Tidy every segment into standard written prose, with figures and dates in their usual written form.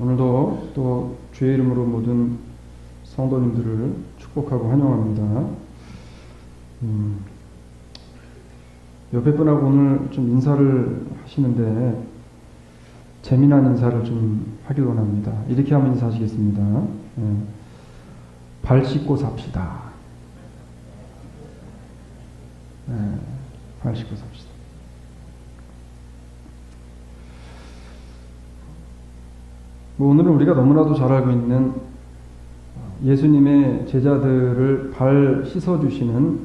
오늘도 또 주의 이름으로 모든 성도님들을 축복하고 환영합니다. 옆에 분하고 오늘 좀 인사를 하시는데 재미난 인사를 좀 하길 원합니다. 이렇게 하면 인사하시겠습니다. 발 씻고 삽시다. 발 씻고 삽시다. 오늘은 우리가 너무나도 잘 알고 있는 예수님의 제자들을 발 씻어주시는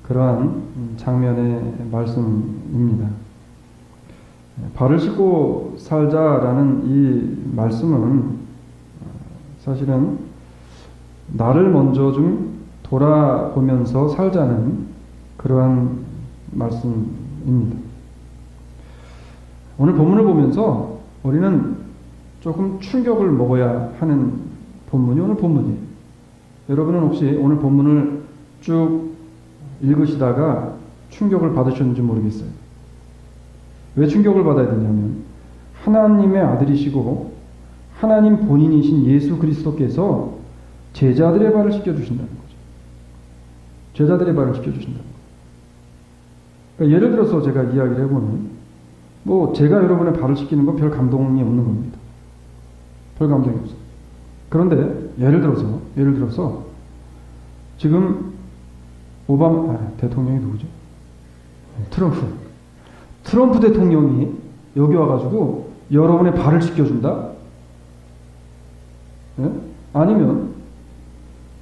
그러한 장면의 말씀입니다. 발을 씻고 살자라는 이 말씀은 사실은 나를 먼저 좀 돌아보면서 살자는 그러한 말씀입니다. 오늘 본문을 보면서 우리는 조금 충격을 먹어야 하는 본문이 오늘 본문이에요. 여러분은 혹시 오늘 본문을 쭉 읽으시다가 충격을 받으셨는지 모르겠어요. 왜 충격을 받아야 되냐면 하나님의 아들이시고 하나님 본인이신 예수 그리스도께서 제자들의 발을 씻겨주신다는 거죠. 제자들의 발을 씻겨주신다는 거죠. 그러니까 예를 들어서 제가 이야기를 해보면 제가 여러분의 발을 씻기는 건 별 감동이 없는 겁니다. 별 감동이 없어요. 그런데 예를 들어서 지금 대통령이 누구죠? 트럼프 대통령이 여기 와가지고 여러분의 발을 씻겨준다? 아니면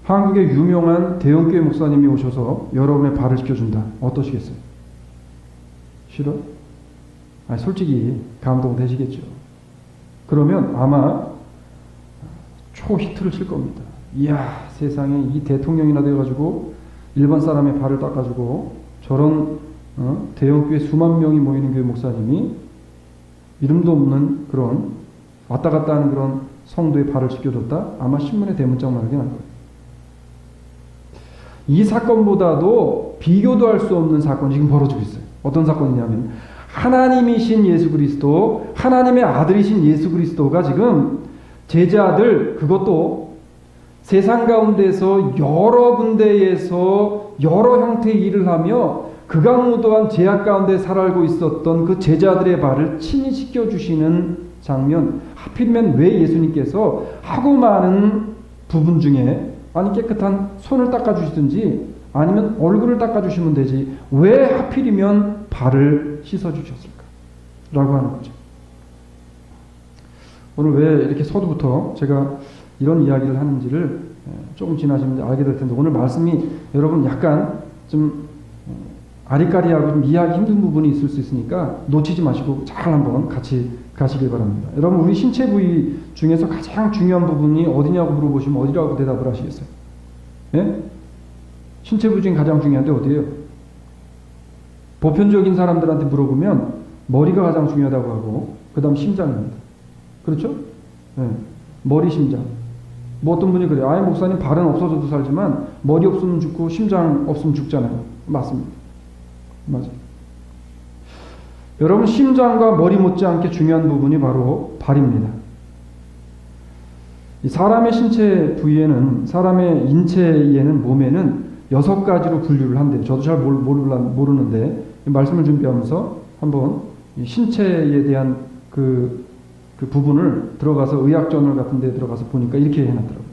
한국의 유명한 대형교회 목사님이 오셔서 여러분의 발을 씻겨준다. 어떠시겠어요? 싫어? 솔직히 감동되시겠죠. 그러면 아마 초히트를 칠 겁니다. 이야, 세상에 이 대통령이나 돼가지고 일반 사람의 발을 닦아주고 저런 대형교회 수만 명이 모이는 교회 목사님이 이름도 없는 그런 왔다 갔다 하는 그런 성도의 발을 씻겨줬다? 아마 신문에 대문짝만 하게 날 거예요. 이 사건보다도 비교도 할 수 없는 사건이 지금 벌어지고 있어요. 어떤 사건이냐면 하나님이신 예수 그리스도, 하나님의 아들이신 예수 그리스도가 지금 제자들, 그것도 세상 가운데서 여러 군데에서 여러 형태의 일을 하며 극악무도한 제약 가운데 살아가고 있었던 그 제자들의 발을 친히 씻겨주시는 장면. 하필이면 왜 예수님께서 하고 많은 부분 중에 깨끗한 손을 닦아주시든지 아니면 얼굴을 닦아주시면 되지 왜 하필이면 발을 씻어주셨을까? 라고 하는 거죠. 오늘 왜 이렇게 서두부터 제가 이런 이야기를 하는지를 조금 지나시면 알게 될 텐데, 오늘 말씀이 여러분 약간 좀 아리까리하고 좀 이해하기 힘든 부분이 있을 수 있으니까 놓치지 마시고 잘 한번 같이 가시길 바랍니다. 여러분, 우리 신체 부위 중에서 가장 중요한 부분이 어디냐고 물어보시면 어디라고 대답을 하시겠어요? 예? 신체 부위 중에 가장 중요한데 어디예요? 보편적인 사람들한테 물어보면 머리가 가장 중요하다고 하고 그 다음 심장입니다. 그렇죠? 네. 머리, 심장. 어떤 분이 그래요. 목사님 발은 없어져도 살지만 머리 없으면 죽고 심장 없으면 죽잖아요. 맞습니다. 맞아요. 여러분, 심장과 머리 못지않게 중요한 부분이 바로 발입니다. 이 사람의 신체 부위에는, 사람의 인체에는, 몸에는 6가지로 분류를 한대요. 저도 잘 모르는데 말씀을 준비하면서 한번 신체에 대한 그 부분을 들어가서 의학저널 같은 데 들어가서 보니까 이렇게 해놨더라고요.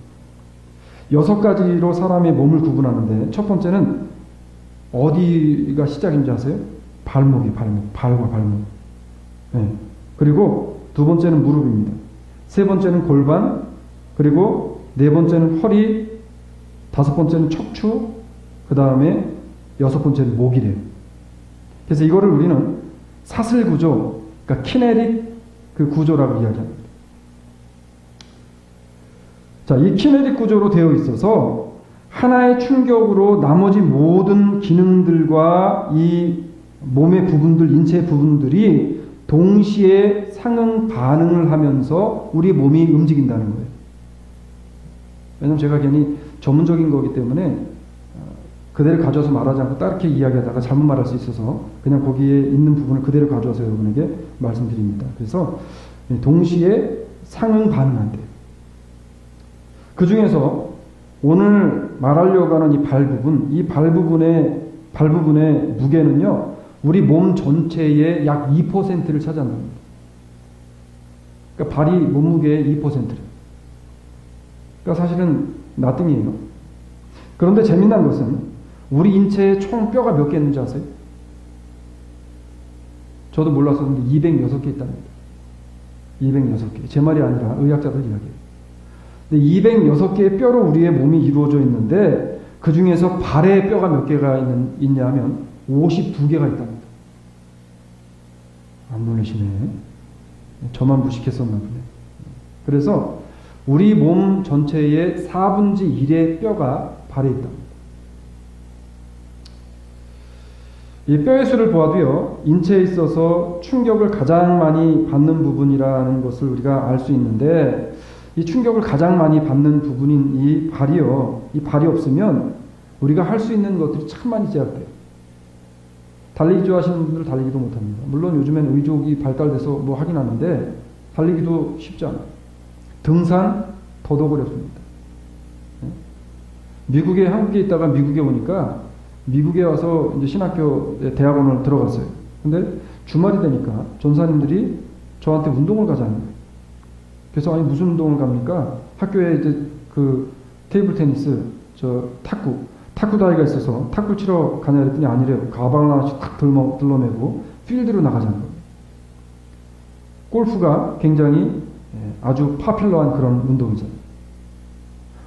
6가지로 사람의 몸을 구분하는데 첫 번째는 어디가 시작인지 아세요? 발목이 발과 발목. 네. 그리고 두 번째는 무릎입니다. 세 번째는 골반, 그리고 네 번째는 허리, 다섯 번째는 척추, 그 다음에 여섯 번째는 목이래요. 그래서 이거를 우리는 사슬 구조, 그러니까 키네릭 그 구조라고 이야기합니다. 자, 이 키네릭 구조로 되어 있어서 하나의 충격으로 나머지 모든 기능들과 이 몸의 부분들, 인체 부분들이 동시에 상응 반응을 하면서 우리 몸이 움직인다는 거예요. 왜냐면 제가 괜히 전문적인 거기 때문에 그대로 가져와서 말하지 않고 따르게 이야기하다가 잘못 말할 수 있어서 그냥 거기에 있는 부분을 그대로 가져와서 여러분에게 말씀드립니다. 그래서 동시에 상응 반응한대요. 그 중에서 오늘 말하려고 하는 이 발 부분의 무게는요, 우리 몸 전체의 약 2%를 차지한답니다. 그러니까 발이 몸무게의 2%래요. 그러니까 사실은 나띵이에요. 그런데 재미난 것은 우리 인체에 총 뼈가 몇 개 있는지 아세요? 저도 몰랐었는데 206개 있답니다. 206개. 제 말이 아니라 의학자들 이야기예요. 근데 206개의 뼈로 우리의 몸이 이루어져 있는데 그 중에서 발에 뼈가 몇 개가 있냐 하면 52개가 있답니다. 안 놀라시네. 저만 무식했었나 보네. 그래서 우리 몸 전체의 4분의 1의 뼈가 발에 있답니다. 이 뼈의 수를 보아도요, 인체에 있어서 충격을 가장 많이 받는 부분이라는 것을 우리가 알 수 있는데, 이 충격을 가장 많이 받는 부분인 이 발이 없으면 우리가 할 수 있는 것들이 참 많이 제약돼요. 달리기 좋아하시는 분들 달리기도 못합니다. 물론 요즘엔 의족이 발달돼서 뭐 하긴 하는데 달리기도 쉽지 않아요. 등산 더더욱 어렵습니다. 한국에 있다가 미국에 오니까 미국에 와서 이제 신학교 대학원을 들어갔어요. 근데 주말이 되니까 전사님들이 저한테 운동을 가자는 거예요. 그래서 아니 무슨 운동을 갑니까? 학교에 이제 그 테이블 테니스, 탁구 다이가 있어서 탁구 치러 가냐 그랬더니 아니래요. 가방을 하나씩 탁 들러매고 필드로 나가자는 거예요. 골프가 굉장히 아주 파퓰러한 그런 운동이잖아요.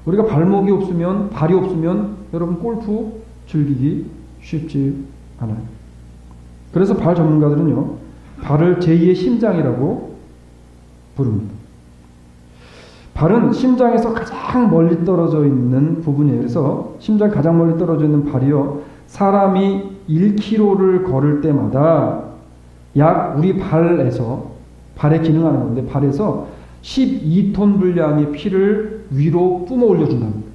우리가 발이 없으면 여러분 골프 즐기기 쉽지 않아요. 그래서 발 전문가들은요, 발을 제2의 심장이라고 부릅니다. 발은 심장에서 가장 멀리 떨어져 있는 부분이에요. 그래서 심장이 가장 멀리 떨어져 있는 발이요, 사람이 1km를 걸을 때마다 약 우리 발에 기능하는 건데 발에서 12톤 분량의 피를 위로 뿜어 올려준답니다.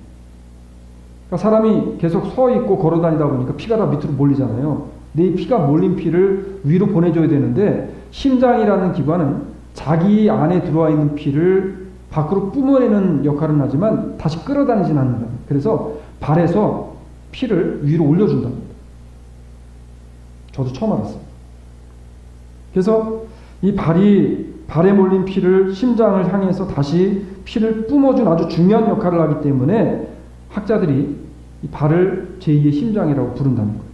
그러니까 사람이 계속 서 있고 걸어 다니다 보니까 피가 다 밑으로 몰리잖아요. 근데 이 피가 몰린 피를 위로 보내줘야 되는데 심장이라는 기관은 자기 안에 들어와 있는 피를 밖으로 뿜어내는 역할은 하지만 다시 끌어다니진 않는다. 그래서 발에서 피를 위로 올려준답니다. 저도 처음 알았어요. 그래서 이 발에 몰린 피를 심장을 향해서 다시 피를 뿜어준 아주 중요한 역할을 하기 때문에 학자들이 이 발을 제2의 심장이라고 부른다는 거예요.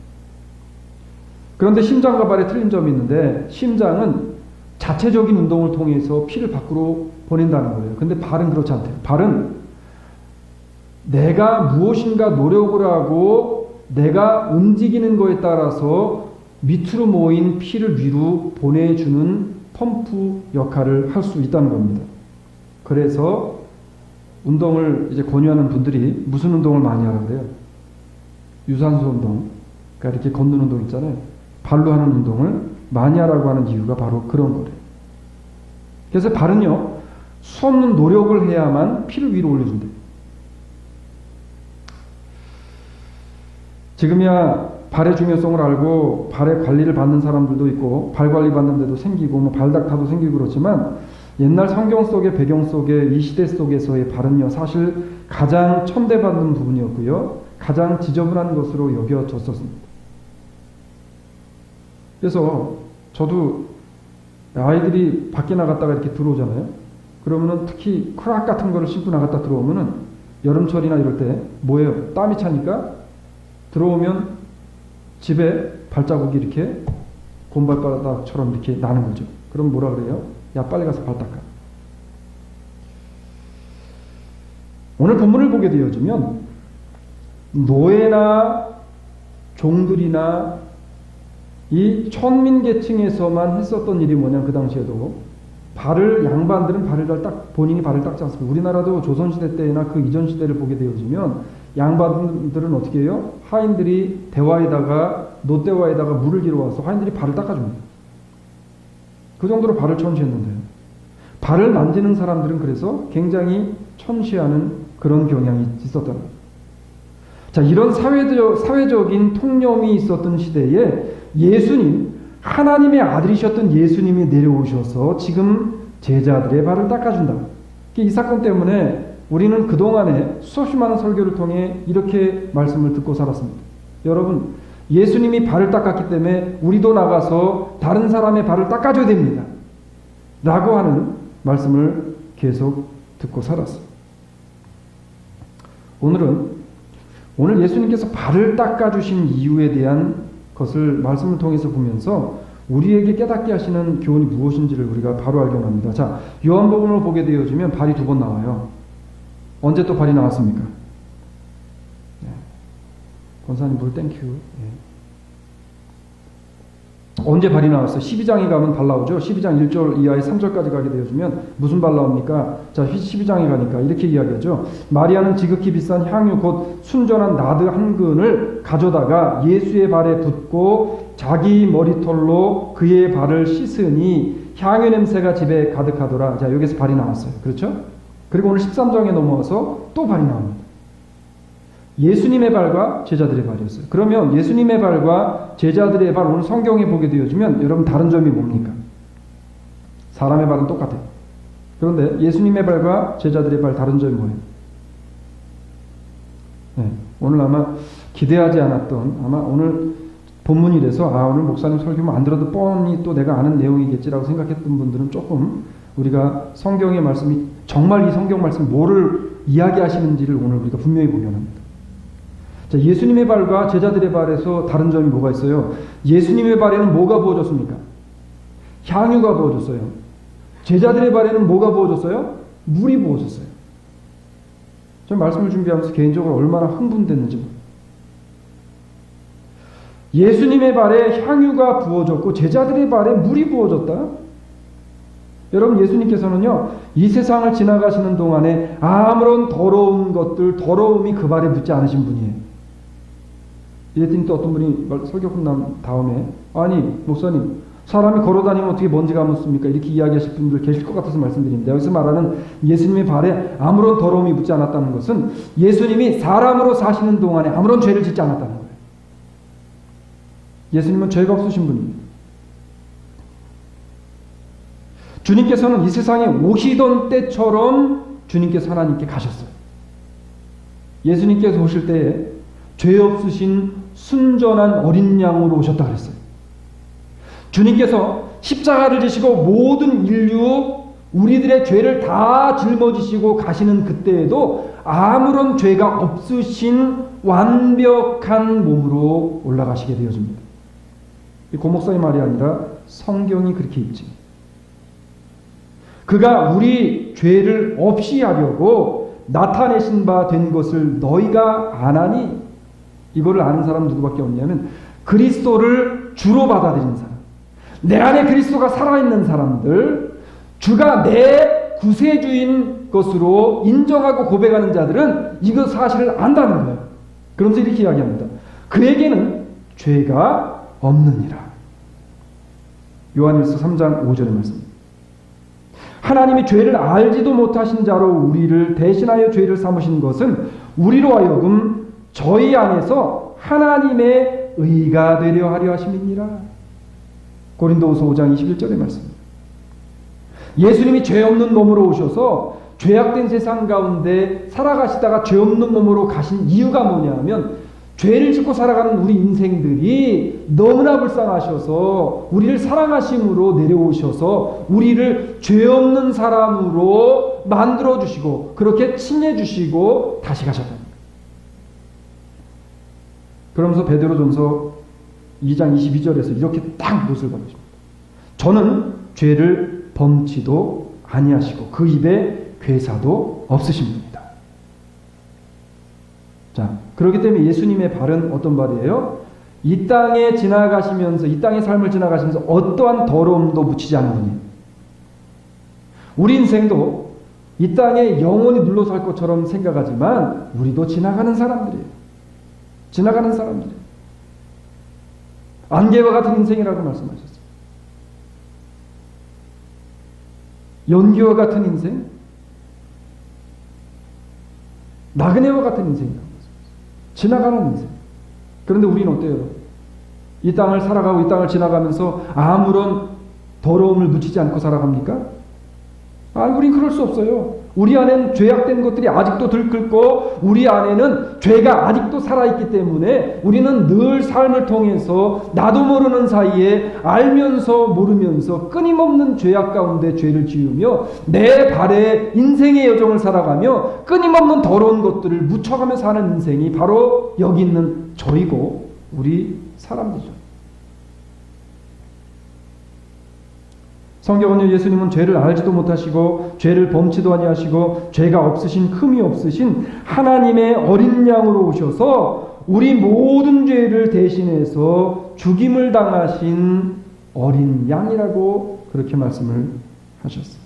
그런데 심장과 발에 틀린 점이 있는데 심장은 자체적인 운동을 통해서 피를 밖으로 보낸다는 거예요. 근데 발은 그렇지 않대요. 발은 내가 무엇인가 노력을 하고 내가 움직이는 거에 따라서 밑으로 모인 피를 위로 보내주는 펌프 역할을 할 수 있다는 겁니다. 그래서 운동을 이제 권유하는 분들이 무슨 운동을 많이 하라고 그래요? 유산소 운동, 그러니까 이렇게 걷는 운동 있잖아요. 발로 하는 운동을 많이 하라고 하는 이유가 바로 그런 거래요. 그래서 발은요, 수없는 노력을 해야만 피를 위로 올려준대요. 지금이야 발의 중요성을 알고 발의 관리를 받는 사람들도 있고 발 관리 받는 데도 생기고 뭐 발닥타도 생기고 그렇지만 옛날 성경 속의 배경 속에 이 시대 속에서의 발은요, 사실 가장 천대받는 부분이었고요, 가장 지저분한 것으로 여겨졌었습니다. 그래서 저도 아이들이 밖에 나갔다가 이렇게 들어오잖아요. 그러면은 특히 크락 같은 거를 신고 나갔다 들어오면은 여름철이나 이럴 때 뭐예요? 땀이 차니까 들어오면 집에 발자국이 이렇게 곰발바닥처럼 이렇게 나는 거죠. 그럼 뭐라 그래요? 야, 빨리 가서 발 닦아. 오늘 본문을 보게 되어지면 노예나 종들이나 이 천민 계층에서만 했었던 일이 뭐냐면 그 당시에도 양반들은 본인이 발을 닦지 않습니다. 우리나라도 조선시대 때나 그 이전 시대를 보게 되어지면 양반들은 어떻게 해요? 하인들이 노대와에다가 물을 길어와서 하인들이 발을 닦아줍니다. 그 정도로 발을 천시했는데요. 발을 만지는 사람들은 그래서 굉장히 천시하는 그런 경향이 있었다는 거예요. 자, 이런 사회적인 통념이 있었던 시대에 예수님, 하나님의 아들이셨던 예수님이 내려오셔서 지금 제자들의 발을 닦아준다. 이 사건 때문에 우리는 그동안에 수없이 많은 설교를 통해 이렇게 말씀을 듣고 살았습니다. 여러분, 예수님이 발을 닦았기 때문에 우리도 나가서 다른 사람의 발을 닦아줘야 됩니다. 라고 하는 말씀을 계속 듣고 살았어요. 오늘 예수님께서 발을 닦아주신 이유에 대한 것을 말씀을 통해서 보면서 우리에게 깨닫게 하시는 교훈이 무엇인지를 우리가 바로 알게 합니다. 자, 요한복음을 보게 되어지면 발이 2번 나와요. 언제 또 발이 나왔습니까? 권사님 물 땡큐. 언제 발이 나왔어요? 12장에 가면 발 나오죠. 12장 1절 이하의 3절까지 가게 되어지면 무슨 발 나옵니까? 자, 12장에 가니까 이렇게 이야기하죠. 마리아는 지극히 비싼 향유 곧 순전한 나드 한 근을 가져다가 예수의 발에 붓고 자기 머리털로 그의 발을 씻으니 향유 냄새가 집에 가득하더라. 자, 여기서 발이 나왔어요. 그렇죠? 그리고 오늘 13장에 넘어와서 또 발이 나옵니다. 예수님의 발과 제자들의 발이었어요. 그러면 예수님의 발과 제자들의 발, 오늘 성경에 보게 되어지면 여러분 다른 점이 뭡니까? 사람의 발은 똑같아요. 그런데 예수님의 발과 제자들의 발 다른 점이 뭐예요? 오늘 아마 기대하지 않았던, 아마 오늘 본문이라서 오늘 목사님 설교만 안 들어도 뻔히 또 내가 아는 내용이겠지라고 생각했던 분들은 조금 우리가 성경의 말씀이 정말 이 성경 말씀 뭐를 이야기하시는지를 오늘 우리가 분명히 보면 합니다. 자, 예수님의 발과 제자들의 발에서 다른 점이 뭐가 있어요? 예수님의 발에는 뭐가 부어졌습니까? 향유가 부어졌어요. 제자들의 발에는 뭐가 부어졌어요? 물이 부어졌어요. 저 말씀을 준비하면서 개인적으로 얼마나 흥분됐는지 모르겠어요. 예수님의 발에 향유가 부어졌고 제자들의 발에 물이 부어졌다? 여러분, 예수님께서는요, 이 세상을 지나가시는 동안에 아무런 더러운 것들, 더러움이 그 발에 묻지 않으신 분이에요. 이랬더니 또 어떤 분이 설교 끝난 다음에, 아니, 목사님, 사람이 걸어다니면 어떻게 먼지가 묻습니까? 이렇게 이야기하실 분들 계실 것 같아서 말씀드립니다. 여기서 말하는 예수님의 발에 아무런 더러움이 묻지 않았다는 것은 예수님이 사람으로 사시는 동안에 아무런 죄를 짓지 않았다는 거예요. 예수님은 죄가 없으신 분입니다. 주님께서는 이 세상에 오시던 때처럼 주님께서 하나님께 가셨어요. 예수님께서 오실 때에 죄 없으신 순전한 어린 양으로 오셨다 그랬어요. 주님께서 십자가를 지시고 모든 인류, 우리들의 죄를 다 짊어지시고 가시는 그때에도 아무런 죄가 없으신 완벽한 몸으로 올라가시게 되어집니다. 고목사의 말이 아니라 성경이 그렇게 있지. 그가 우리 죄를 없이 하려고 나타내신 바 된 것을 너희가 아나니, 이거를 아는 사람은 누구밖에 없냐면 그리스도를 주로 받아들인 사람, 내 안에 그리스도가 살아있는 사람들, 주가 내 구세주인 것으로 인정하고 고백하는 자들은 이거 사실을 안다는 거예요. 그러면서 이렇게 이야기합니다. 그에게는 죄가 없느니라. 요한일서 3장 5절의 말씀입니다. 하나님이 죄를 알지도 못하신 자로 우리를 대신하여 죄를 삼으신 것은 우리로 하여금 저희 안에서 하나님의 의가 되려 하려 하심이니라. 고린도후서 5장 21절의 말씀입니다. 예수님이 죄 없는 몸으로 오셔서 죄악된 세상 가운데 살아가시다가 죄 없는 몸으로 가신 이유가 뭐냐 하면 죄를 짓고 살아가는 우리 인생들이 너무나 불쌍하셔서 우리를 사랑하심으로 내려오셔서 우리를 죄 없는 사람으로 만들어주시고 그렇게 칭해주시고 다시 가셨답니다. 그러면서 베드로전서 2장 22절에서 이렇게 딱 못을 박으십니다. 저는 죄를 범치도 아니하시고 그 입에 괴사도 없으십니다. 자, 그렇기 때문에 예수님의 발은 어떤 발이에요? 이 땅에 지나가시면서, 이 땅의 삶을 지나가시면서 어떠한 더러움도 묻히지 않은 분이에요. 우리 인생도 이 땅에 영원히 눌러 살 것처럼 생각하지만 우리도 지나가는 사람들이에요. 지나가는 사람들이에요. 안개와 같은 인생이라고 말씀하셨어요. 연기와 같은 인생, 나그네와 같은 인생이라고 말씀하셨어요. 지나가는 인생. 그런데 우리는 어때요? 이 땅을 살아가고 이 땅을 지나가면서 아무런 더러움을 묻히지 않고 살아갑니까? 우린 그럴 수 없어요. 우리 안에는 죄악된 것들이 아직도 들끓고 우리 안에는 죄가 아직도 살아있기 때문에 우리는 늘 삶을 통해서 나도 모르는 사이에 알면서 모르면서 끊임없는 죄악 가운데 죄를 지으며 내 발에 인생의 여정을 살아가며 끊임없는 더러운 것들을 묻혀가며 사는 인생이 바로 여기 있는 저이고 우리 사람들이죠. 성경은요, 예수님은 죄를 알지도 못하시고 죄를 범치도 아니하시고 죄가 없으신 흠이 없으신 하나님의 어린 양으로 오셔서 우리 모든 죄를 대신해서 죽임을 당하신 어린 양이라고 그렇게 말씀을 하셨어요.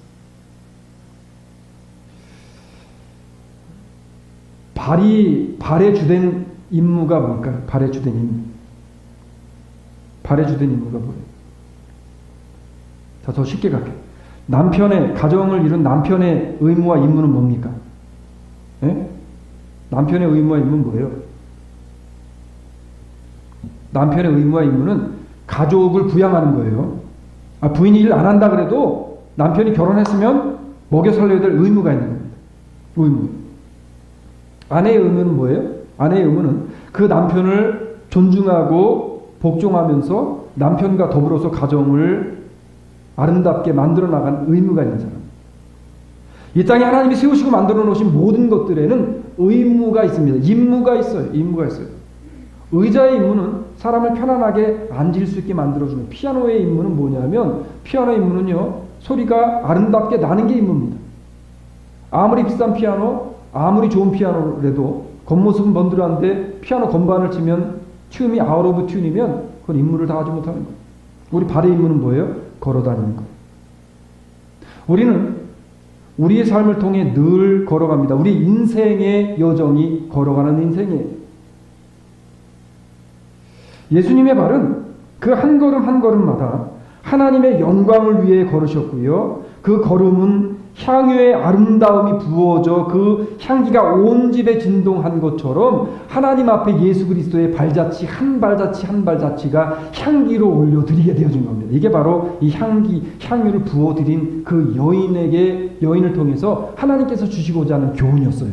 발의 주된 임무가 뭘까요? 발의 주된 임무. 발의 주된 임무가 뭐예요? 자, 더 쉽게 갈게요. 가정을 이룬 남편의 의무와 임무는 뭡니까? 예? 남편의 의무와 임무는 뭐예요? 남편의 의무와 임무는 가족을 부양하는 거예요. 부인이 일 안 한다 그래도 남편이 결혼했으면 먹여 살려야 될 의무가 있는 겁니다. 의무. 아내의 의무는 뭐예요? 아내의 의무는 그 남편을 존중하고 복종하면서 남편과 더불어서 가정을 아름답게 만들어 나간 의무가 있는 사람. 이 땅에 하나님이 세우시고 만들어 놓으신 모든 것들에는 의무가 있습니다. 임무가 있어요. 임무가 있어요. 의자의 임무는 사람을 편안하게 앉을 수 있게 만들어주는, 피아노의 임무는 뭐냐면, 피아노의 임무는요, 소리가 아름답게 나는 게 임무입니다. 아무리 비싼 피아노, 아무리 좋은 피아노라도 겉모습은 번들어한데 피아노 건반을 치면 튠이 아웃 오브 튠이면 그건 임무를 다하지 못하는 거예요. 우리 발의 임무는 뭐예요? 걸어다니는 것. 우리는 우리의 삶을 통해 늘 걸어갑니다. 우리 인생의 여정이 걸어가는 인생이에요. 예수님의 발은 그 한 걸음 한 걸음마다 하나님의 영광을 위해 걸으셨고요. 그 걸음은 향유의 아름다움이 부어져 그 향기가 온 집에 진동한 것처럼 하나님 앞에 예수 그리스도의 발자취 한 발자취 한 발자취가 향기로 올려드리게 되어진 겁니다. 이게 바로 이 향유를 부어드린 그 여인을 통해서 하나님께서 주시고자 하는 교훈이었어요.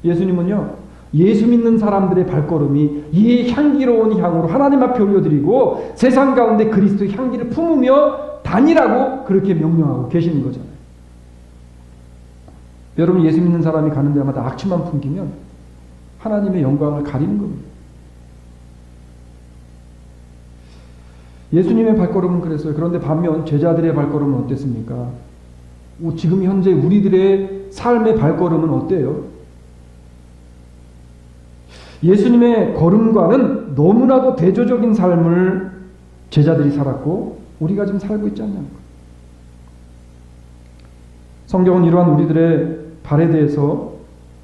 예수님은요, 예수 믿는 사람들의 발걸음이 이 향기로운 향으로 하나님 앞에 올려드리고 세상 가운데 그리스도의 향기를 품으며 다니라고 그렇게 명령하고 계시는 거잖아요. 여러분, 예수 믿는 사람이 가는 데마다 악취만 풍기면 하나님의 영광을 가리는 겁니다. 예수님의 발걸음은 그랬어요. 그런데 반면 제자들의 발걸음은 어땠습니까? 지금 현재 우리들의 삶의 발걸음은 어때요? 예수님의 걸음과는 너무나도 대조적인 삶을 제자들이 살았고 우리가 지금 살고 있지 않냐는 거예요. 성경은 이러한 우리들의 발에 대해서,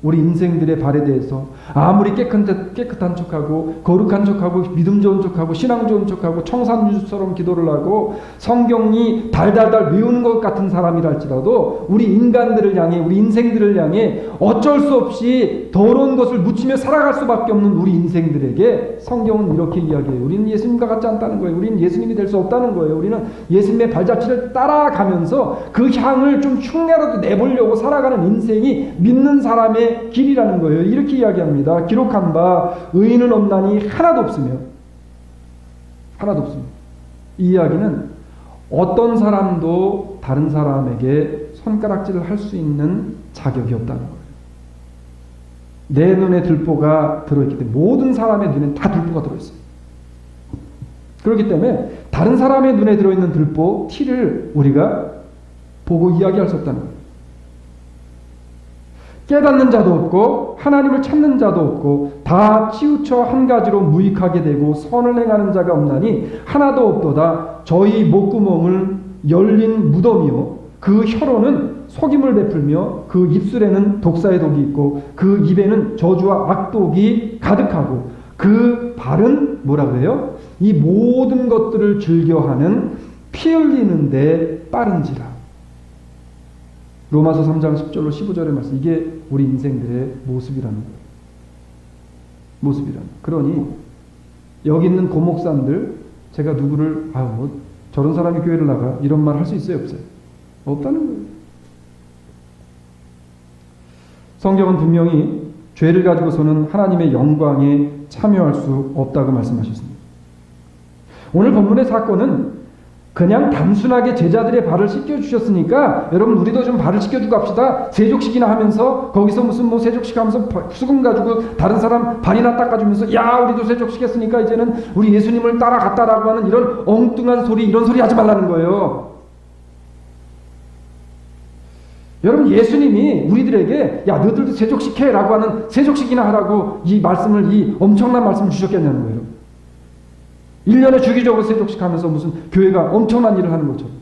우리 인생들의 발에 대해서 아무리 깨끗한 척하고 거룩한 척하고 믿음 좋은 척하고 신앙 좋은 척하고 청산유수처럼 기도를 하고 성경이 달달달 외우는 것 같은 사람이랄지라도 우리 인간들을 향해, 우리 인생들을 향해 어쩔 수 없이 더러운 것을 묻히며 살아갈 수밖에 없는 우리 인생들에게 성경은 이렇게 이야기해요. 우리는 예수님과 같지 않다는 거예요. 우리는 예수님이 될 수 없다는 거예요. 우리는 예수님의 발자취를 따라가면서 그 향을 좀 흉내라도 내보려고 살아가는 인생이 믿는 사람의 길이라는 거예요. 이렇게 이야기합니다. 기록한 바 의인은 없나니 하나도 없으며, 하나도 없습니다. 이 이야기는 어떤 사람도 다른 사람에게 손가락질을 할 수 있는 자격이 없다는 거예요. 내 눈에 들보가 들어있기 때문에 모든 사람의 눈엔 다 들보가 들어있어요. 그렇기 때문에 다른 사람의 눈에 들어있는 들보, 티를 우리가 보고 이야기할 수 없다는 거예요. 깨닫는 자도 없고 하나님을 찾는 자도 없고 다 치우쳐 한 가지로 무익하게 되고 선을 행하는 자가 없나니 하나도 없도다. 저희 목구멍은 열린 무덤이요 그 혀로는 속임을 베풀며 그 입술에는 독사의 독이 있고 그 입에는 저주와 악독이 가득하고 그 발은 뭐라 그래요? 이 모든 것들을 즐겨하는 피 흘리는데 빠른지라. 로마서 3장 10절로 15절의 말씀, 이게 우리 인생들의 모습이라는 거예요. 모습이라는 거예요. 그러니 여기 있는 고목사님들, 제가 누구를 저런 사람이 교회를 나가 이런 말 할 수 있어요, 없어요? 없다는 거예요. 성경은 분명히 죄를 가지고서는 하나님의 영광에 참여할 수 없다고 말씀하셨습니다. 오늘 본문의 사건은 그냥 단순하게 제자들의 발을 씻겨주셨으니까 여러분 우리도 좀 발을 씻겨주고 합시다. 세족식이나 하면서 거기서 무슨 세족식 하면서 수건 가지고 다른 사람 발이나 닦아주면서 야 우리도 세족식 했으니까 이제는 우리 예수님을 따라갔다라고 하는 이런 엉뚱한 소리 이런 소리 하지 말라는 거예요. 여러분 예수님이 우리들에게 야 너희들도 세족식 해라고 하는 세족식이나 하라고 이 말씀을 이 엄청난 말씀을 주셨겠냐는 거예요. 1년에 주기적으로 세족식 하면서 무슨 교회가 엄청난 일을 하는 것처럼.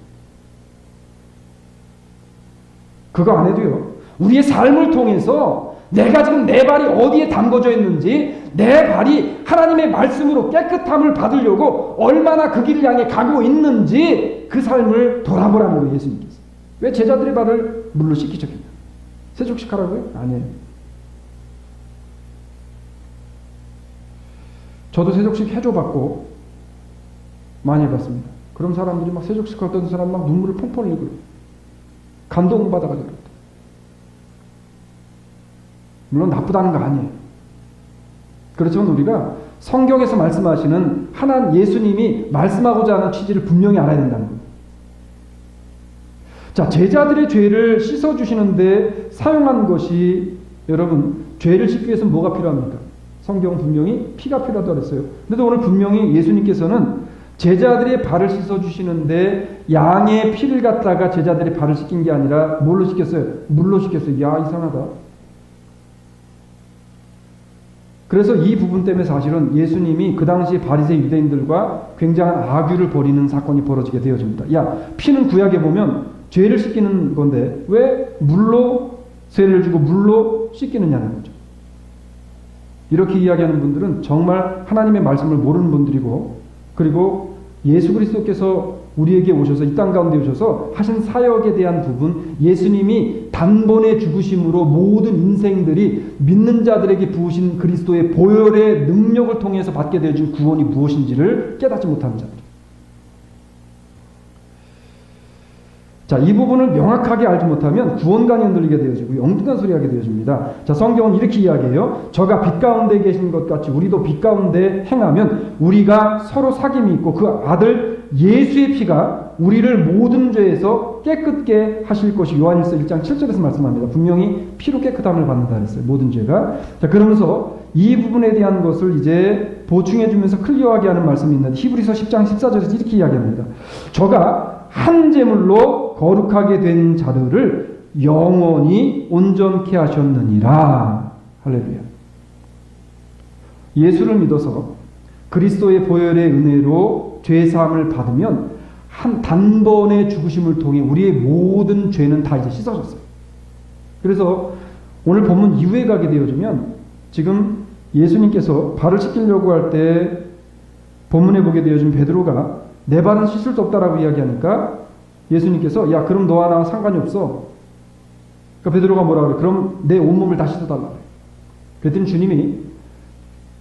그거 안 해도요. 우리의 삶을 통해서 내가 지금 내 발이 어디에 담궈져 있는지 내 발이 하나님의 말씀으로 깨끗함을 받으려고 얼마나 그 길을 향해 가고 있는지 그 삶을 돌아보라는 거예요. 예수님께서. 왜 제자들의 발을 물로 씻기셨겠냐? 세족식 하라고요? 아니에요. 저도 세족식 해줘봤고 많이 해봤습니다. 그럼 사람들이 막 세족식 어떤 사람 막 눈물을 펑펑 흘리고 감동받아가지고 물론 나쁘다는 거 아니에요. 그렇지만 우리가 성경에서 말씀하시는 하나님 예수님이 말씀하고자 하는 취지를 분명히 알아야 된다는 거예요. 자, 제자들의 죄를 씻어주시는데 사용한 것이 여러분 죄를 씻기 위해서는 뭐가 필요합니까? 성경은 분명히 피가 필요하다고 했어요. 그런데 오늘 분명히 예수님께서는 제자들의 발을 씻어주시는데 양의 피를 갖다가 제자들의 발을 씻긴 게 아니라 뭘로 씻겼어요? 물로 씻겼어요. 야 이상하다. 그래서 이 부분 때문에 사실은 예수님이 그 당시 바리새 유대인들과 굉장한 악유를 벌이는 사건이 벌어지게 되어집니다. 야 피는 구약에 보면 죄를 씻기는 건데 왜 물로 세례를 주고 물로 씻기느냐는 거죠. 이렇게 이야기하는 분들은 정말 하나님의 말씀을 모르는 분들이고 그리고 예수 그리스도께서 우리에게 오셔서 이 땅 가운데 오셔서 하신 사역에 대한 부분 예수님이 단번에 죽으심으로 모든 인생들이 믿는 자들에게 부으신 그리스도의 보혈의 능력을 통해서 받게 되어진 구원이 무엇인지를 깨닫지 못하는 자들. 자, 이 부분을 명확하게 알지 못하면 구원관이 흔들리게 되어지고 엉뚱한 소리 하게 되어집니다. 자, 성경은 이렇게 이야기해요. 저가 빛 가운데 계신 것 같이 우리도 빛 가운데 행하면 우리가 서로 사귐이 있고 그 아들 예수의 피가 우리를 모든 죄에서 깨끗게 하실 것이 요한일서 1장 7절에서 말씀합니다. 분명히 피로 깨끗함을 받는다 그랬어요. 모든 죄가. 자, 그러면서 이 부분에 대한 것을 이제 보충해 주면서 클리어하게 하는 말씀이 있는데 히브리서 10장 14절에서 이렇게 이야기합니다. 저가 한 제물로 거룩하게 된 자들을 영원히 온전케 하셨느니라. 할렐루야. 예수를 믿어서 그리스도의 보혈의 은혜로 죄사함을 받으면 한 단번의 죽으심을 통해 우리의 모든 죄는 다 이제 씻어졌어요. 그래서 오늘 본문 이후에 가게 되어지면 지금 예수님께서 발을 씻기려고 할 때 본문에 보게 되어진 베드로가 내 발은 씻을 수 없다라고 이야기하니까 예수님께서 야 그럼 너와 나와 상관이 없어. 그러니까 베드로가 뭐라 그래? 그럼 내 온몸을 다 씻어달라 그래. 그랬더니 주님이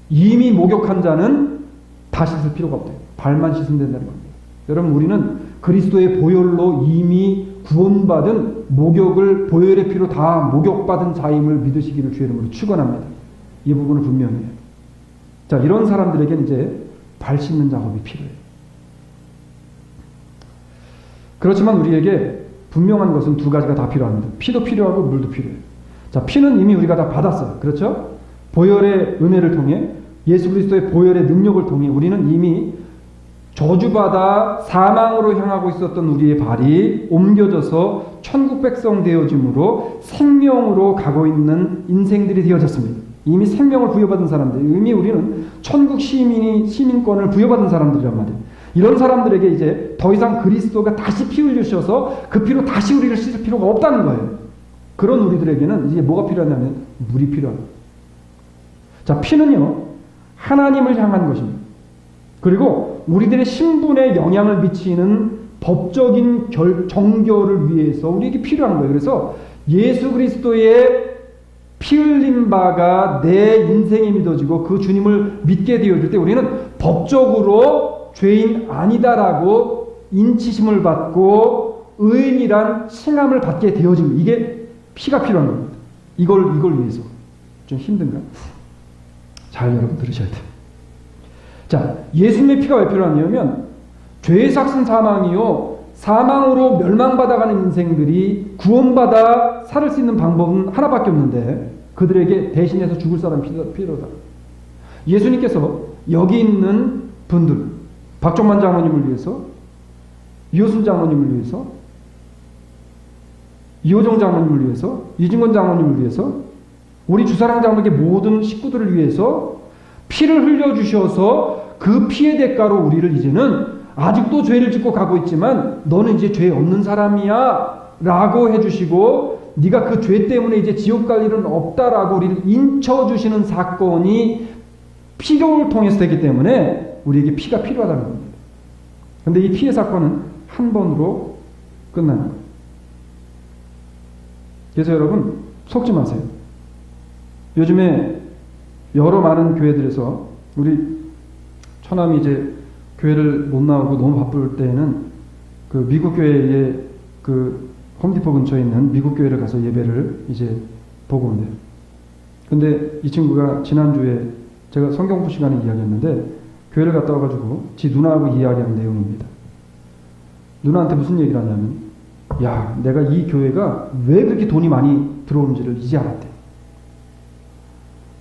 이미 목욕한 자는 다 씻을 필요가 없대요. 발만 씻으면 된다는 겁니다. 여러분 우리는 그리스도의 보혈로 이미 구원받은 목욕을 보혈의 피로 다 목욕받은 자임을 믿으시기를 주의 이름으로 축원합니다. 이 부분을 분명히 해요. 자, 이런 사람들에게는 이제 발 씻는 작업이 필요해요. 그렇지만 우리에게 분명한 것은 두 가지가 다 필요합니다. 피도 필요하고 물도 필요해요. 자, 피는 이미 우리가 다 받았어요. 그렇죠? 보혈의 은혜를 통해 예수 그리스도의 보혈의 능력을 통해 우리는 이미 저주받아 사망으로 향하고 있었던 우리의 발이 옮겨져서 천국 백성 되어짐으로 생명으로 가고 있는 인생들이 되어졌습니다. 이미 생명을 부여받은 사람들, 이미 우리는 천국 시민권을 부여받은 사람들이란 말이에요. 이런 사람들에게 이제 더 이상 그리스도가 다시 피 흘리셔서 그 피로 다시 우리를 씻을 필요가 없다는 거예요. 그런 우리들에게는 이제 뭐가 필요하냐면 물이 필요합니다. 자, 피는요 하나님을 향한 것입니다. 그리고 우리들의 신분에 영향을 미치는 법적인 정결을 위해서 우리에게 필요한 거예요. 그래서 예수 그리스도의 피 흘린 바가 내 인생에 믿어지고 그 주님을 믿게 되어질 때 우리는 법적으로 죄인 아니다라고 인치심을 받고 의인이란 칭함을 받게 되어집니다. 이게 피가 필요한 겁니다. 이걸 위해서. 좀 힘든가? 잘 여러분 들으셔야 돼요. 자, 예수님의 피가 왜 필요하냐면 죄의 삭슨 사망이요, 사망으로 멸망받아가는 인생들이 구원받아 살 수 있는 방법은 하나밖에 없는데 그들에게 대신해서 죽을 사람이 필요하다. 예수님께서 여기 있는 분들, 박종만 장로님을 위해서, 이호순 장로님을 위해서, 이호정 장로님을 위해서, 이진권 장로님을 위해서, 우리 주사랑 장로의 모든 식구들을 위해서 피를 흘려주셔서 그 피의 대가로 우리를 이제는 아직도 죄를 짓고 가고 있지만 너는 이제 죄 없는 사람이야 라고 해주시고 네가 그 죄 때문에 이제 지옥 갈 일은 없다라고 우리를 인쳐주시는 사건이 피를 통해서 되기 때문에 우리에게 피가 필요하다는 겁니다. 그런데 이 피의 사건은 한 번으로 끝나는 거예요. 그래서 여러분 속지 마세요. 요즘에 여러 많은 교회들에서 우리 처남이 이제 교회를 못 나오고 너무 바쁠 때에는 그 미국 교회에 그 홈디포 근처에 있는 미국 교회를 가서 예배를 이제 보고 온대요. 근데 이 친구가 지난주에 제가 성경부 시간에 이야기했는데 교회를 갔다 와가지고 지 누나하고 이야기한 내용입니다. 누나한테 무슨 얘기를 하냐면 야, 내가 이 교회가 왜 그렇게 돈이 많이 들어오는지를 이제 알았대.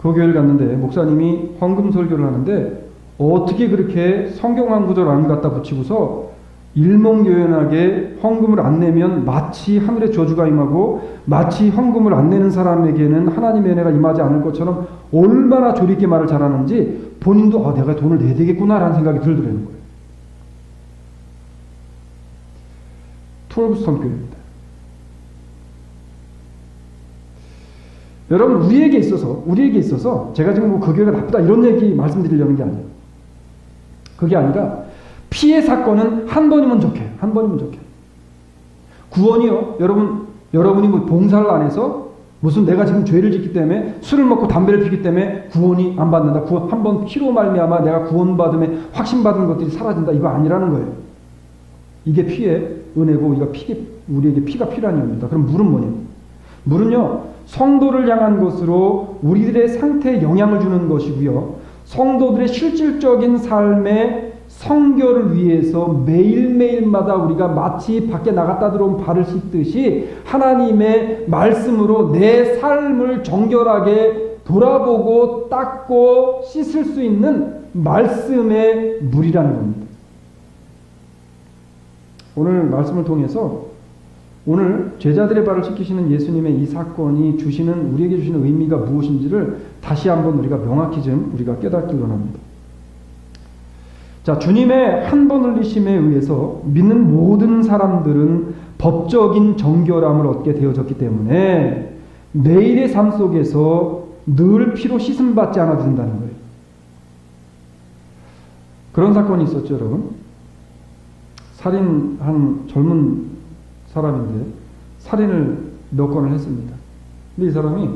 그 교회를 갔는데 목사님이 헌금 설교를 하는데 어떻게 그렇게 성경 한 구절 안 갖다 붙이고서 일목요연하게 헌금을 안 내면 마치 하늘의 저주가 임하고 마치 헌금을 안 내는 사람에게는 하나님의 은혜가 임하지 않을 것처럼 얼마나 조리있게 말을 잘하는지 본인도 내가 돈을 내야 되겠구나라는 생각이 들더라는 거예요. 투얼브스톤 교회입니다. 여러분 우리에게 있어서 제가 지금 뭐 그 교회가 나쁘다 이런 얘기 말씀드리려는 게 아니에요. 그게 아니라 피의 사건은 한 번이면 좋게. 구원이요. 여러분이 뭐 봉사를 안 해서 무슨 내가 지금 죄를 짓기 때문에 술을 먹고 담배를 피기 때문에 구원이 안 받는다. 한 번 피로 말미암아 내가 구원받음에 확신받은 것들이 사라진다. 이거 아니라는 거예요. 이게 피의 은혜고 우리에게 피가 필요한 겁니다. 그럼 물은 뭐냐? 물은요. 성도를 향한 것으로 우리들의 상태에 영향을 주는 것이고요. 성도들의 실질적인 삶의 성결을 위해서 매일매일마다 우리가 마치 밖에 나갔다 들어온 발을 씻듯이 하나님의 말씀으로 내 삶을 정결하게 돌아보고 닦고 씻을 수 있는 말씀의 물이라는 겁니다. 오늘 말씀을 통해서 오늘 제자들의 발을 씻기시는 예수님의 이 사건이 우리에게 주시는 의미가 무엇인지를 다시 한번 우리가 명확히 좀 우리가 깨닫기 원합니다. 자, 주님의 한 번 흘리심에 의해서 믿는 모든 사람들은 법적인 정결함을 얻게 되어졌기 때문에 매일의 삶 속에서 늘 피로 씻음받지 않아 준다는 거예요. 그런 사건이 있었죠, 여러분. 살인한 젊은 사람인데 살인을 몇 건을 했습니다. 근데 이 사람이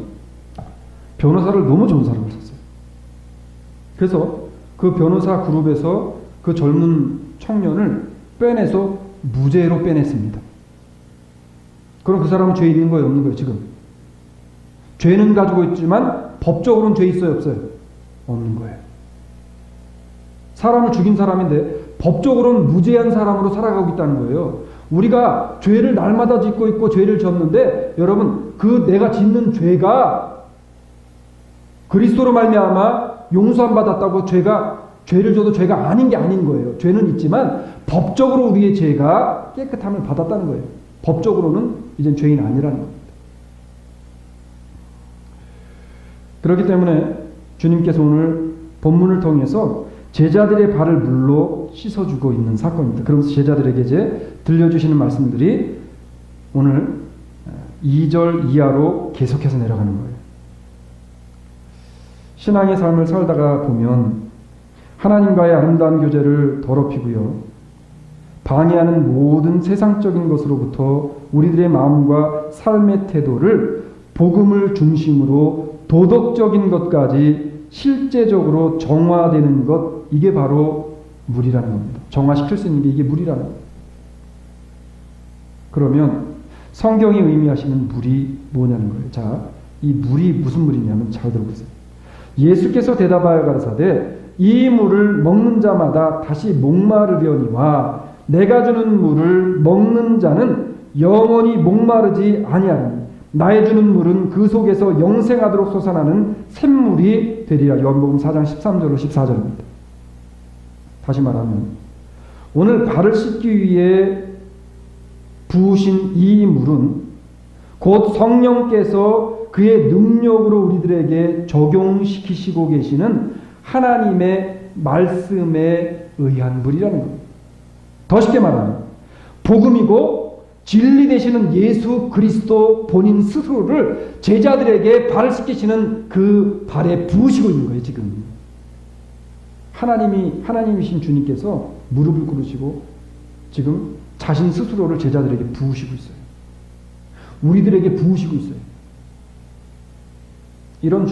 변호사를 너무 좋은 사람을 썼어요. 그래서 그 변호사 그룹에서 그 젊은 청년을 빼내서 무죄로 빼냈습니다. 그럼 그 사람은 죄 있는 거예요, 없는 거예요, 지금? 죄는 가지고 있지만 법적으로는 죄 있어요, 없어요? 없는 거예요. 사람을 죽인 사람인데 법적으로는 무죄한 사람으로 살아가고 있다는 거예요. 우리가 죄를 날마다 짓고 있고 죄를 졌는데 여러분 그 내가 짓는 죄가 그리스도로 말미암아 용서함 받았다고 죄를 져도 죄가 아닌 게 아닌 거예요. 죄는 있지만 법적으로 우리의 죄가 깨끗함을 받았다는 거예요. 법적으로는 이젠 죄인 아니라는 겁니다. 그렇기 때문에 주님께서 오늘 본문을 통해서 제자들의 발을 물로 씻어주고 있는 사건입니다. 그러면서 제자들에게 이제 들려주시는 말씀들이 오늘 2절 이하로 계속해서 내려가는 거예요. 신앙의 삶을 살다가 보면 하나님과의 아름다운 교제를 더럽히고요. 방해하는 모든 세상적인 것으로부터 우리들의 마음과 삶의 태도를 복음을 중심으로 도덕적인 것까지 실제적으로 정화되는 것, 이게 바로 물이라는 겁니다. 정화시킬 수 있는 게 이게 물이라는 겁니다. 그러면 성경이 의미하시는 물이 뭐냐는 거예요. 자, 이 물이 무슨 물이냐면 잘 들어보세요. 예수께서 대답하여 가라사대 이 물을 먹는 자마다 다시 목마르려니와 내가 주는 물을 먹는 자는 영원히 목마르지 아니하리니 나의 주는 물은 그 속에서 영생하도록 솟아나는 샘물이 되리라. 요한복음 4장 13절로 14절입니다. 다시 말하면 오늘 발을 씻기 위해 부으신 이 물은 곧 성령께서 그의 능력으로 우리들에게 적용시키시고 계시는 하나님의 말씀에 의한 물이라는 겁니다. 더 쉽게 말하면 복음이고 진리 되시는 예수 그리스도 본인 스스로를 제자들에게 발을 씻기시는 그 발에 부으시고 있는 거예요. 지금 하나님이신 주님께서 무릎을 꿇으시고 지금 자신 스스로를 제자들에게 부으시고 있어요. 우리들에게 부으시고 있어요. 이런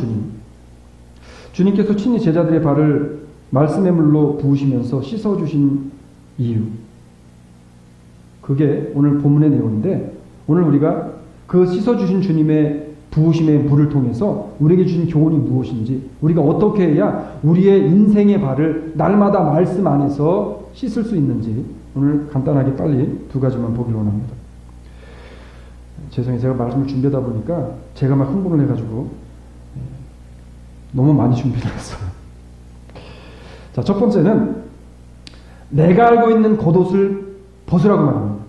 주님께서 친히 제자들의 발을 말씀의 물로 부으시면서 씻어주신 이유, 그게 오늘 본문의 내용인데, 오늘 우리가 그 씻어주신 주님의 부으심의 물을 통해서 우리에게 주신 교훈이 무엇인지, 우리가 어떻게 해야 우리의 인생의 발을 날마다 말씀 안에서 씻을 수 있는지 오늘 간단하게 빨리 두 가지만 보기로 합니다. 죄송해요. 제가 말씀을 준비하다 보니까 제가 막 흥분을 해가지고 너무 많이 준비를 했어요. 자, 첫 번째는 내가 알고 있는 겉옷을 벗으라고 말합니다.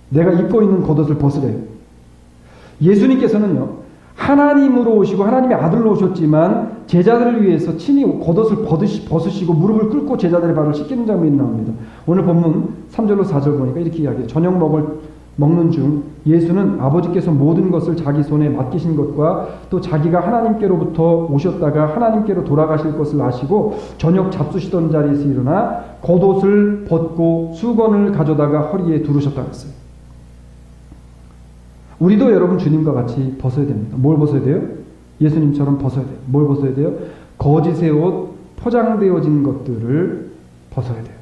내가 입고 있는 겉옷을 벗으래요. 예수님께서는요, 하나님으로 오시고 하나님의 아들로 오셨지만 제자들을 위해서 친히 겉옷을 벗으시고 무릎을 꿇고 제자들의 발을 씻기는 장면이 나옵니다. 오늘 본문 3절로 4절 보니까 이렇게 이야기해요. 저녁 먹는 중 예수는 아버지께서 모든 것을 자기 손에 맡기신 것과 또 자기가 하나님께로부터 오셨다가 하나님께로 돌아가실 것을 아시고 저녁 잡수시던 자리에서 일어나 겉옷을 벗고 수건을 가져다가 허리에 두르셨다고 했어요. 우리도 여러분 주님과 같이 벗어야 됩니다. 뭘 벗어야 돼요? 예수님처럼 벗어야 돼요. 뭘 벗어야 돼요? 거짓의 옷, 포장되어진 것들을 벗어야 돼요.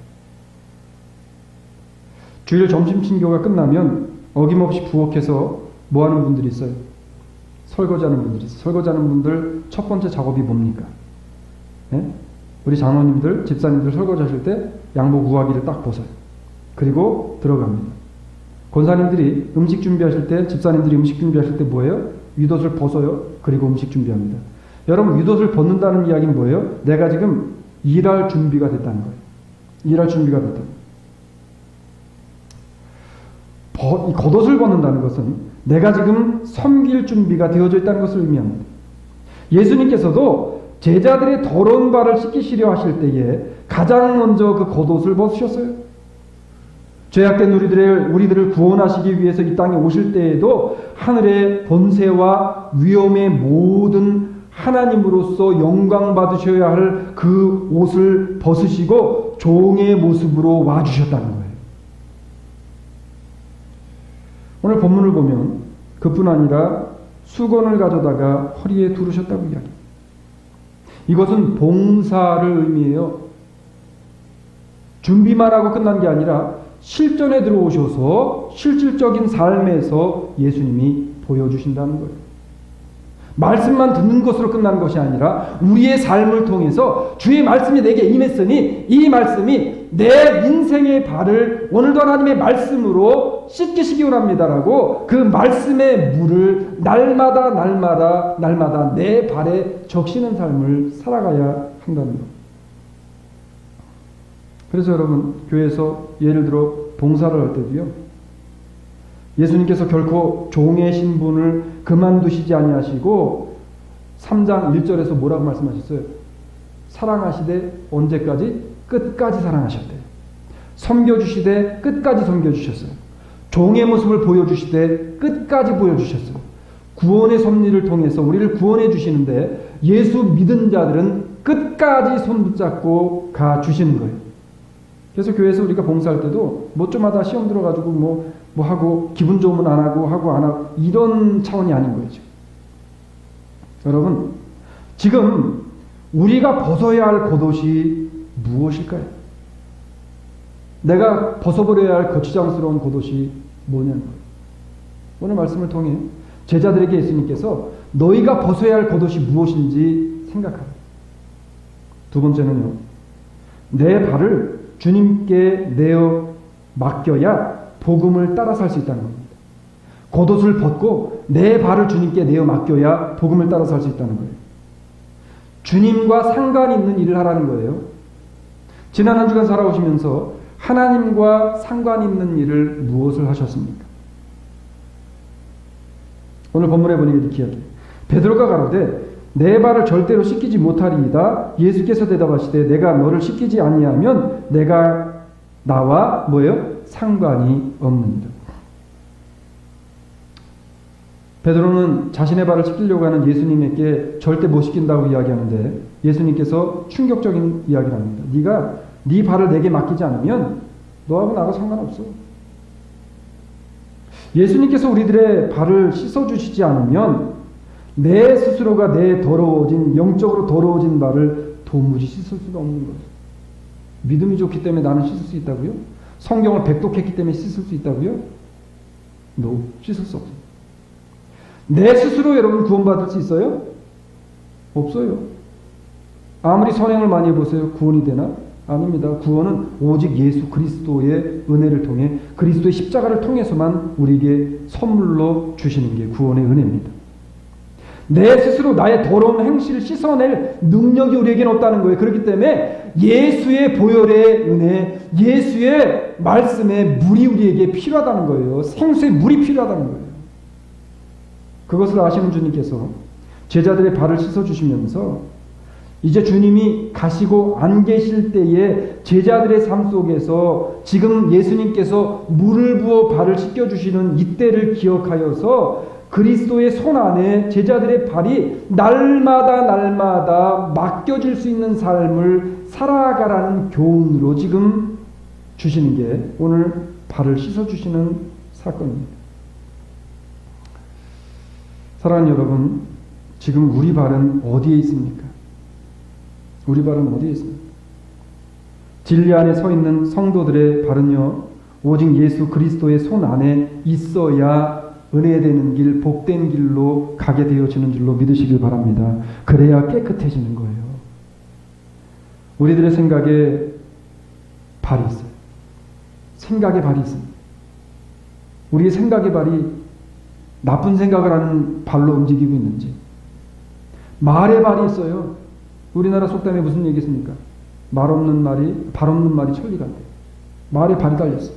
주일 점심 친교가 끝나면 어김없이 부엌에서 뭐 하는 분들이 있어요? 설거지하는 분들이 있어요. 설거지하는 분들 첫 번째 작업이 뭡니까? 네? 우리 장로님들, 집사님들 설거지 하실 때 양복 우아기를 딱 벗어요. 그리고 들어갑니다. 권사님들이 음식 준비하실 때, 집사님들이 음식 준비하실 때 뭐예요? 윗옷을 벗어요. 그리고 음식 준비합니다. 여러분, 윗옷을 벗는다는 이야기는 뭐예요? 내가 지금 일할 준비가 됐다는 거예요. 일할 준비가 됐다. 이 겉옷을 벗는다는 것은 내가 지금 섬길 준비가 되어져 있다는 것을 의미합니다. 예수님께서도 제자들의 더러운 발을 씻기시려 하실 때에 가장 먼저 그 겉옷을 벗으셨어요. 죄악된 우리들을 구원하시기 위해서 이 땅에 오실 때에도 하늘의 권세와 위엄의 모든 하나님으로서 영광 받으셔야 할 그 옷을 벗으시고 종의 모습으로 와주셨다는 거예요. 오늘 본문을 보면 그뿐 아니라 수건을 가져다가 허리에 두르셨다고 이야기합니다. 이것은 봉사를 의미해요. 준비만 하고 끝난 게 아니라 실전에 들어오셔서 실질적인 삶에서 예수님이 보여주신다는 거예요. 말씀만 듣는 것으로 끝나는 것이 아니라 우리의 삶을 통해서 주의 말씀이 내게 임했으니 이 말씀이 내 인생의 발을 오늘도 하나님의 말씀으로 씻기시기 원합니다라고 그 말씀의 물을 날마다 내 발에 적시는 삶을 살아가야 한다는 것. 그래서 여러분, 교회에서 예를 들어 봉사를 할 때도요, 예수님께서 결코 종의 신분을 그만두시지 아니하시고 3장 1절에서 뭐라고 말씀하셨어요? 사랑하시되 언제까지? 끝까지 사랑하셨대요. 섬겨주시되 끝까지 섬겨주셨어요. 종의 모습을 보여주시되 끝까지 보여주셨어요. 구원의 섭리를 통해서 우리를 구원해 주시는데 예수 믿은 자들은 끝까지 손 붙잡고 가주시는 거예요. 그래서 교회에서 우리가 봉사할 때도 뭐 좀 하다 시험 들어가지고 뭐 하고 기분 좋으면 안 하고 이런 차원이 아닌 거예요. 지금. 여러분, 지금 우리가 벗어야 할 겉옷이 무엇일까요? 내가 벗어버려야 할 거추장스러운 겉옷이 뭐냐는 거예요. 오늘 말씀을 통해 제자들에게 예수님께서 너희가 벗어야 할 겉옷이 무엇인지 생각하라. 두 번째는요, 내 발을 주님께 내어 맡겨야 복음을 따라 살 수 있다는 겁니다. 겉옷을 벗고 내 발을 주님께 내어 맡겨야 복음을 따라 살 수 있다는 거예요. 주님과 상관 있는 일을 하라는 거예요. 지난 한 주간 살아오시면서 하나님과 상관 있는 일을 무엇을 하셨습니까? 오늘 본문에 보니 이렇게 이야기해요. 베드로가 가로되 내 발을 절대로 씻기지 못하리이다. 예수께서 대답하시되 내가 너를 씻기지 아니하면 내가 나와 뭐예요? 상관이 없느니라. 베드로는 자신의 발을 씻기려고 하는 예수님에게 절대 못 씻긴다고 이야기하는데 예수님께서 충격적인 이야기를 합니다. 네가 네 발을 내게 맡기지 않으면 너하고 나하고 상관없어. 예수님께서 우리들의 발을 씻어주시지 않으면 내 스스로가 내 더러워진, 영적으로 더러워진 발을 도무지 씻을 수가 없는 거예요. 믿음이 좋기 때문에 나는 씻을 수 있다고요? 성경을 백독했기 때문에 씻을 수 있다고요? No, 씻을 수 없어요. 내 스스로 여러분 구원받을 수 있어요? 없어요. 아무리 선행을 많이 해보세요. 구원이 되나? 아닙니다. 구원은 오직 예수 그리스도의 은혜를 통해 그리스도의 십자가를 통해서만 우리에게 선물로 주시는 게 구원의 은혜입니다. 내 스스로 나의 더러운 행실을 씻어낼 능력이 우리에게는 없다는 거예요. 그렇기 때문에 예수의 보혈의 은혜, 예수의 말씀의 물이 우리에게 필요하다는 거예요. 생수의 물이 필요하다는 거예요. 그것을 아시는 주님께서 제자들의 발을 씻어주시면서 이제 주님이 가시고 안 계실 때에 제자들의 삶 속에서 지금 예수님께서 물을 부어 발을 씻겨주시는 이때를 기억하여서 그리스도의 손 안에 제자들의 발이 날마다 맡겨질 수 있는 삶을 살아가라는 교훈으로 지금 주시는 게 오늘 발을 씻어주시는 사건입니다. 사랑하는 여러분, 지금 우리 발은 어디에 있습니까? 우리 발은 어디에 있습니까? 진리 안에 서 있는 성도들의 발은요, 오직 예수 그리스도의 손 안에 있어야 은혜되는 길, 복된 길로 가게 되어지는 줄로 믿으시길 바랍니다. 그래야 깨끗해지는 거예요. 우리들의 생각에 발이 있어요. 생각의 발이 있습니다. 우리의 생각의 발이 나쁜 생각을 하는 발로 움직이고 있는지, 말의 발이 있어요. 우리나라 속담에 무슨 얘기 있습니까? 발 없는 말이 천리 간대. 말에 발이 달렸어요.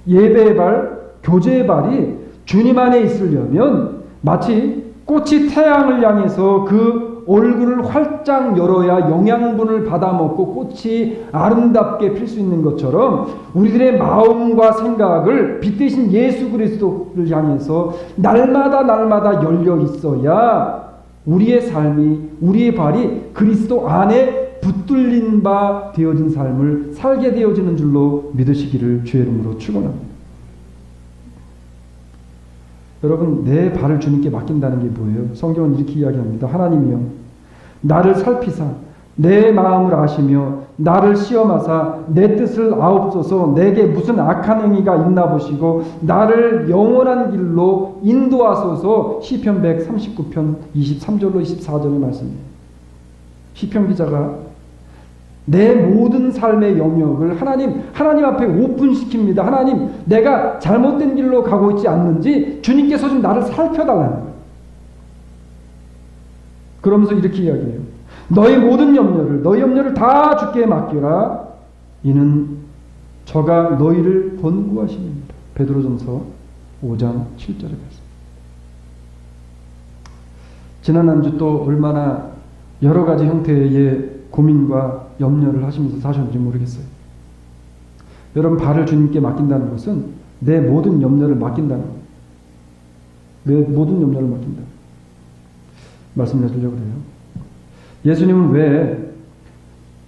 예배의 발, 교제의 발이 주님 안에 있으려면 마치 꽃이 태양을 향해서 그 얼굴을 활짝 열어야 영양분을 받아먹고 꽃이 아름답게 필 수 있는 것처럼 우리들의 마음과 생각을 빛 대신 예수 그리스도를 향해서 날마다 열려 있어야 우리의 삶이, 우리의 발이 그리스도 안에 붙들린 바 되어진 삶을 살게 되어지는 줄로 믿으시기를 주의 이름으로 축원합니다. 여러분, 내 발을 주님께 맡긴다는 게 뭐예요? 성경은 이렇게 이야기합니다. 하나님이여, 나를 살피사 내 마음을 아시며 나를 시험하사 내 뜻을 아옵소서. 내게 무슨 악한 행위가 있나 보시고 나를 영원한 길로 인도하소서. 시편 139편 23절로 24절의 말씀이에요. 시편 기자가 내 모든 삶의 영역을 하나님 앞에 오픈시킵니다. 하나님, 내가 잘못된 길로 가고 있지 않는지 주님께서 좀 나를 살펴달라는 거예요. 그러면서 이렇게 이야기해요. 너의 모든 염려를 다 주께 맡겨라. 이는 저가 너희를 권고하심입니다. 베드로전서 5장 7절의 말씀. 지난 한 주 또 얼마나 여러 가지 형태의 고민과 염려를 하시면서 사셨는지 모르겠어요. 여러분, 발을 주님께 맡긴다는 것은 내 모든 염려를 맡긴다는 거예요. 내 모든 염려를 맡긴다. 말씀드리려고 해요. 예수님은 왜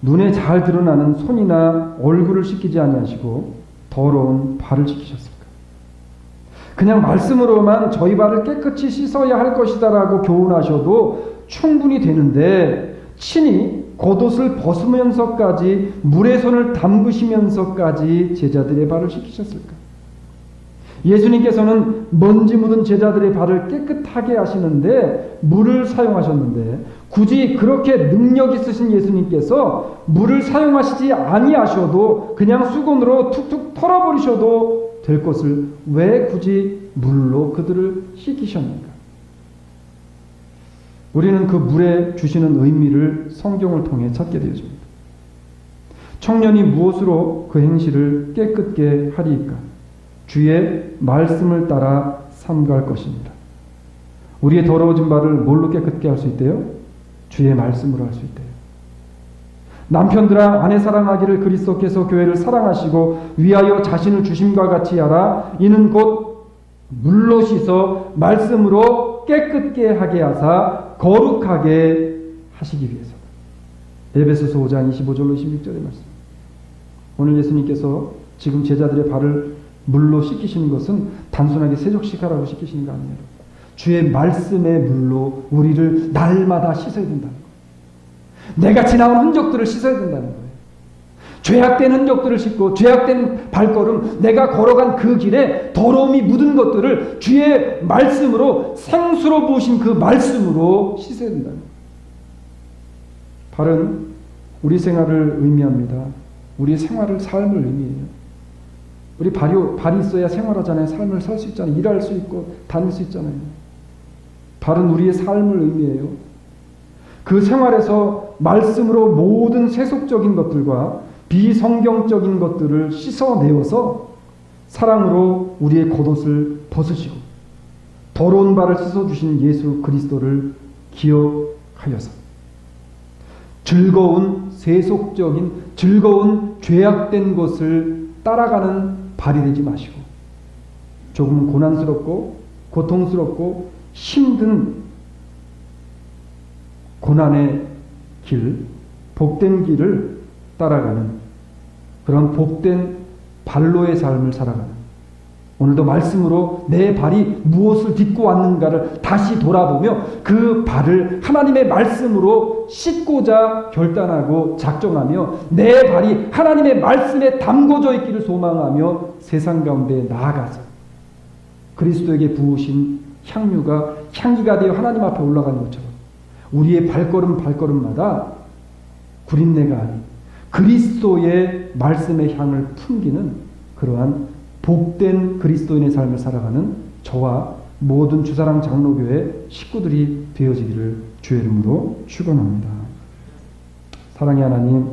눈에 잘 드러나는 손이나 얼굴을 씻기지 아니하시고 더러운 발을 씻기셨을까? 그냥 말씀으로만 저희 발을 깨끗이 씻어야 할 것이다라고 교훈하셔도 충분히 되는데 친히 겉옷을 벗으면서까지 물에 손을 담그시면서까지 제자들의 발을 씻기셨을까? 예수님께서는 먼지 묻은 제자들의 발을 깨끗하게 하시는데 물을 사용하셨는데, 굳이 그렇게 능력 있으신 예수님께서 물을 사용하시지 아니하셔도 그냥 수건으로 툭툭 털어버리셔도 될 것을 왜 굳이 물로 그들을 씻기셨는가? 우리는 그 물에 주시는 의미를 성경을 통해 찾게 되어집니다. 청년이 무엇으로 그 행실을 깨끗게 하리이까? 주의 말씀을 따라 삼갈 것입니다. 우리의 더러워진 발을 뭘로 깨끗게 할 수 있대요? 주의 말씀으로 할 수 있대요. 남편들아 아내 사랑하기를 그리스도께서 교회를 사랑하시고 위하여 자신을 주심과 같이 하라. 이는 곧 물로 씻어 말씀으로 깨끗게 하게 하사 거룩하게 하시기 위해서다. 에베소서 5장 25절로 26절의 말씀. 오늘 예수님께서 지금 제자들의 발을 물로 씻기시는 것은 단순하게 세족시가라고 씻기시는 거 아니에요. 주의 말씀의 물로 우리를 날마다 씻어야 된다는 거예요. 내가 지나온 흔적들을 씻어야 된다는 거예요. 죄악된 흔적들을 씻고 죄악된 발걸음, 내가 걸어간 그 길에 더러움이 묻은 것들을 주의 말씀으로, 생수로 부으신 그 말씀으로 씻어야 된다는 거예요. 발은 우리 생활을 의미합니다. 우리의 생활을, 삶을 의미해요. 우리 발이 있어야 생활하잖아요. 삶을 살 수 있잖아요. 일할 수 있고 다닐 수 있잖아요. 발은 우리의 삶을 의미해요. 그 생활에서 말씀으로 모든 세속적인 것들과 비성경적인 것들을 씻어내어서 사랑으로 우리의 겉옷을 벗으시고 더러운 발을 씻어주신 예수 그리스도를 기억하여서 즐거운 세속적인, 즐거운 죄악된 것을 따라가는 발이 되지 마시고 조금은 고난스럽고 고통스럽고 힘든 고난의 길, 복된 길을 따라가는 그런 복된 발로의 삶을 살아가는, 오늘도 말씀으로 내 발이 무엇을 딛고 왔는가를 다시 돌아보며 그 발을 하나님의 말씀으로 씻고자 결단하고 작정하며 내 발이 하나님의 말씀에 담궈져 있기를 소망하며 세상 가운데 나아가서 그리스도에게 부으신 향유가 향기가 되어 하나님 앞에 올라가는 것처럼 우리의 발걸음마다 구린내가 아닌 그리스도의 말씀의 향을 풍기는 그러한 복된 그리스도인의 삶을 살아가는 저와 모든 주사랑 장로교회 식구들이 되어지기를 주의 이름으로 축원합니다. 사랑의 하나님,